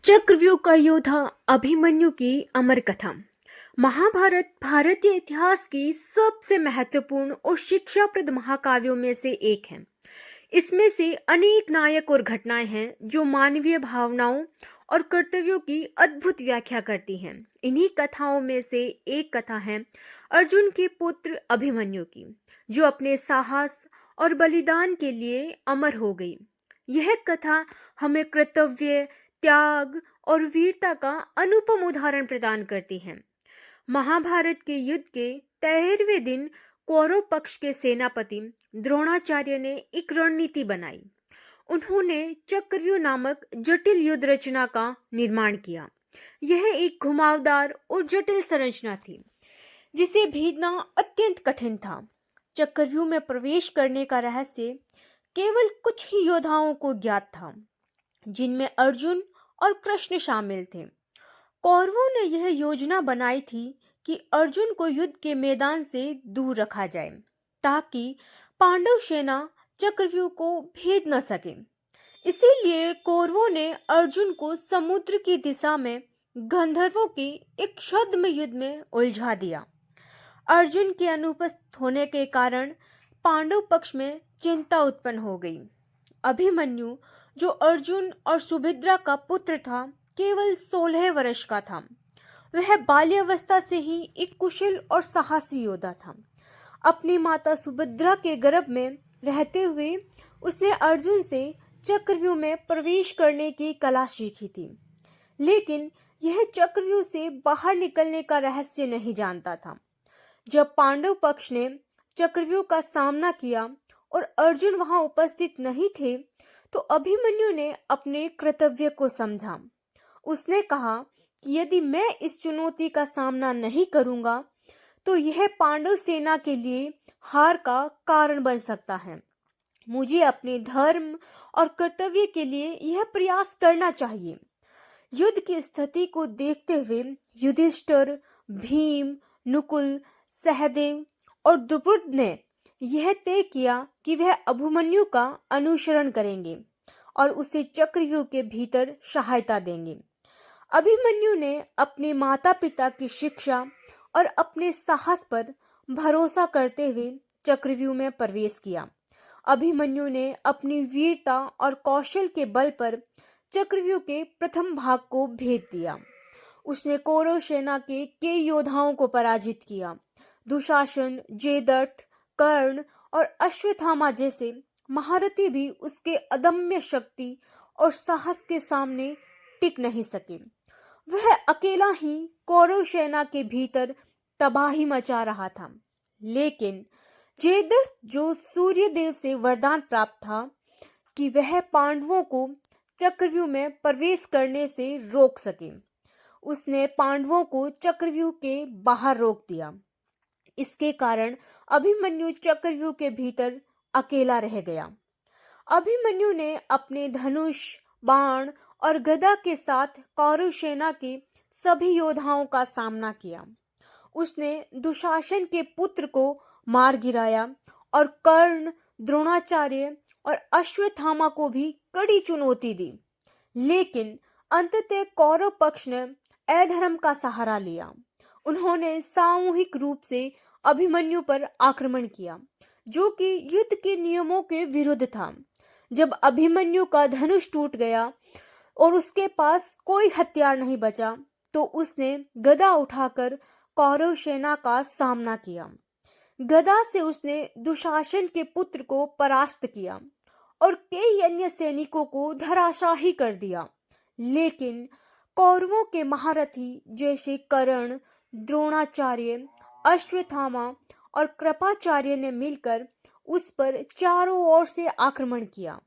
चक्रव्यूह का योद्धा अभिमन्यु की अमर कथा। महाभारत भारतीय इतिहास की सबसे महत्वपूर्ण और शिक्षाप्रद महाकाव्यों में से एक है। इसमें से अनेक नायक और घटनाएं हैं जो मानवीय भावनाओं और कर्तव्यों की अद्भुत व्याख्या करती हैं। इन्हीं कथाओं में से एक कथा है अर्जुन के पुत्र अभिमन्यु की, जो अपने साहस और बलिदान के लिए अमर हो गई। यह कथा हमें कर्तव्य, त्याग और वीरता का अनुपम उदाहरण प्रदान करती है। महाभारत के युद्ध के 13वें दिन कौरव पक्ष के सेनापति द्रोणाचार्य ने एक रणनीति बनाई। उन्होंने चक्रव्यूह नामक जटिल युद्ध रचना का निर्माण किया। यह एक घुमावदार और जटिल संरचना थी जिसे भेदना अत्यंत कठिन था। चक्रव्यूह में प्रवेश करने का रहस्य केवल कुछ ही योद्धाओं को ज्ञात था, जिनमें अर्जुन और कृष्ण शामिल थे। कौरवों ने यह योजना बनाई थी कि अर्जुन को युद्ध के मैदान से दूर रखा जाए, ताकि पांडव सेना चक्रव्यूह को भेद न सके। इसीलिए कौरवों ने अर्जुन को समुद्र की दिशा में गंधर्वों की एक छद्म युद्ध में उलझा दिया। अर्जुन के अनुपस्थित होने के कारण पांडव पक्ष में चिंता उत्पन्न हो गई। अभिमन्यु, जो अर्जुन और सुभद्रा का पुत्र था, केवल 16 वर्ष का था। वह बाल्यावस्था से ही एक कुशल और साहसी योद्धा था। अपनी माता सुभद्रा के गर्भ में रहते हुए उसने अर्जुन से चक्रव्यूह में प्रवेश करने की कला सीखी थी, लेकिन यह चक्रव्यूह से बाहर निकलने का रहस्य नहीं जानता था। जब पांडव पक्ष ने चक्रव्यूह का सामना किया और अर्जुन वहां उपस्थित नहीं थे, तो अभिमन्यु ने अपने कर्तव्य को समझा। उसने कहा कि यदि मैं इस चुनौती का सामना नहीं करूंगा, तो यह पांडव सेना के लिए हार का कारण बन सकता है। मुझे अपने धर्म और कर्तव्य के लिए यह प्रयास करना चाहिए। युद्ध की स्थिति को देखते हुए युधिष्ठिर, भीम, नकुल, सहदेव और द्रुपद ने यह तय किया कि वह अभिमन्यु का अनुसरण करेंगे और उसे चक्रव्यूह के भीतर सहायता देंगे। अभिमन्यु ने अपने माता पिता की शिक्षा और अपने साहस पर भरोसा करते हुए चक्रव्यूह में प्रवेश किया। अभिमन्यु ने अपनी वीरता और कौशल के बल पर चक्रव्यूह के प्रथम भाग को भेद दिया। उसने कौरव सेना के कई योद्धाओं को पराजित किया। दुशासन, जयद्रथ, कर्ण और अश्वत्थामा जैसे महारथी भी उसके अदम्य शक्ति और साहस के सामने टिक नहीं सके। वह अकेला ही कौरव सेना के भीतर तबाही मचा रहा था, लेकिन जयद्रथ, जो सूर्यदेव से वरदान प्राप्त था कि वह पांडवों को चक्रव्यूह में प्रवेश करने से रोक सके, उसने पांडवों को चक्रव्यूह के बाहर रोक दिया। इसके कारण अभिमन्यु चक्रव्यूह के भीतर अकेला रह गया। अभिमन्यु ने अपने धनुष, बाण और गदा के साथ कौरव सेना के सभी योद्धाओं का सामना किया। उसने दुशासन के पुत्र को मार गिराया और कर्ण, द्रोणाचार्य और अश्वत्थामा को भी कड़ी चुनौती दी, लेकिन अंततः कौरव पक्ष ने अधर्म का सहारा लिया। उन्होंने सामूहिक रूप से अभिमन्यु पर आक्रमण किया, जो कि युद्ध के नियमों के विरुद्ध था। जब अभिमन्यु का धनुष टूट गया और उसके पास कोई हथियार नहीं बचा, तो उसने गदा उठाकर कौरव सेना का सामना किया। गदा से उसने दुशासन के पुत्र को परास्त किया और कई अन्य सैनिकों को धराशाही कर दिया, लेकिन कौरवों के महारथी जैसे कर्ण, द्रोणाचार्य, अश्वत्थामा और कृपाचार्य ने मिलकर उस पर चारों ओर से आक्रमण किया।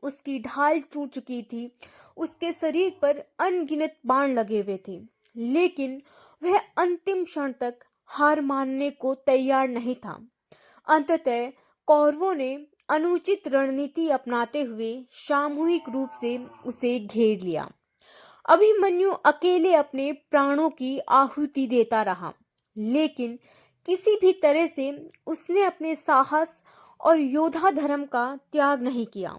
उसकी ढाल टूट चुकी थी, उसके शरीर पर अनगिनत बाण लगे हुए थे, लेकिन वह अंतिम क्षण तक हार मानने को तैयार नहीं था। अंततः कौरवों ने अनुचित रणनीति अपनाते हुए सामूहिक रूप से उसे घेर लिया। अभिमन्यु अकेले अपने प्राणों की आहुति देता रहा, लेकिन किसी भी तरह से उसने अपने साहस और योद्धा धर्म का त्याग नहीं किया।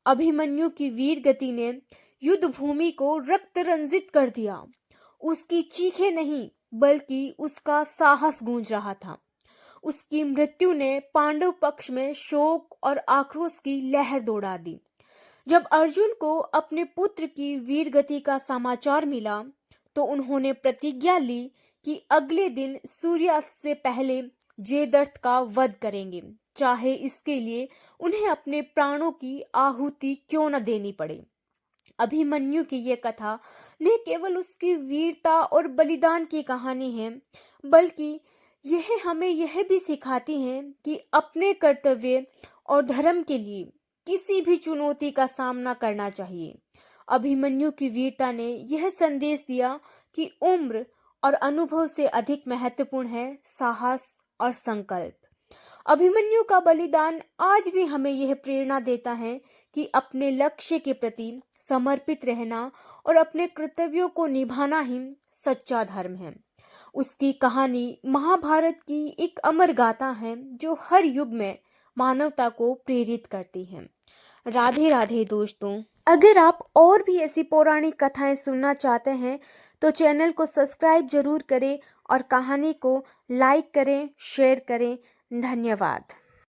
अभिमन्यु की वीर गति ने युद्ध भूमि को रक्त रंजित कर दिया। उसकी चीखें नहीं बल्कि उसका साहस गूंज रहा था। उसकी मृत्यु ने पांडव पक्ष में शोक और आक्रोश की लहर दौड़ा दी। जब अर्जुन को अपने पुत्र की वीर गति का समाचार मिला तो उन्होंने प्रतिज्ञा ली कि अगले दिन सूर्यास्त से पहले जयद्रथ का वध करेंगे, चाहे इसके लिए उन्हें अपने प्राणों की आहुति क्यों न देनी पड़े। अभिमन्यु की यह कथा न केवल उसकी वीरता और बलिदान की कहानी है, बल्कि यह हमें यह भी सिखाती है कि अपने कर्तव्य और धर्म के लिए किसी भी चुनौती का सामना करना चाहिए। अभिमन्यु की वीरता ने यह संदेश दिया कि उम्र और अनुभव से अधिक महत्वपूर्ण है साहस और संकल्प। अभिमन्यु का बलिदान आज भी हमें यह प्रेरणा देता है कि अपने लक्ष्य के प्रति समर्पित रहना और अपने कर्तव्यों को निभाना ही सच्चा धर्म है। उसकी कहानी महाभारत की एक अमर गाथा है जो हर युग में मानवता को प्रेरित करती है। राधे राधे दोस्तों। अगर आप और भी ऐसी पौराणिक कथाएं सुनना चाहते हैं तो चैनल को सब्सक्राइब जरूर करें और कहानी को लाइक करें, शेयर करें। धन्यवाद।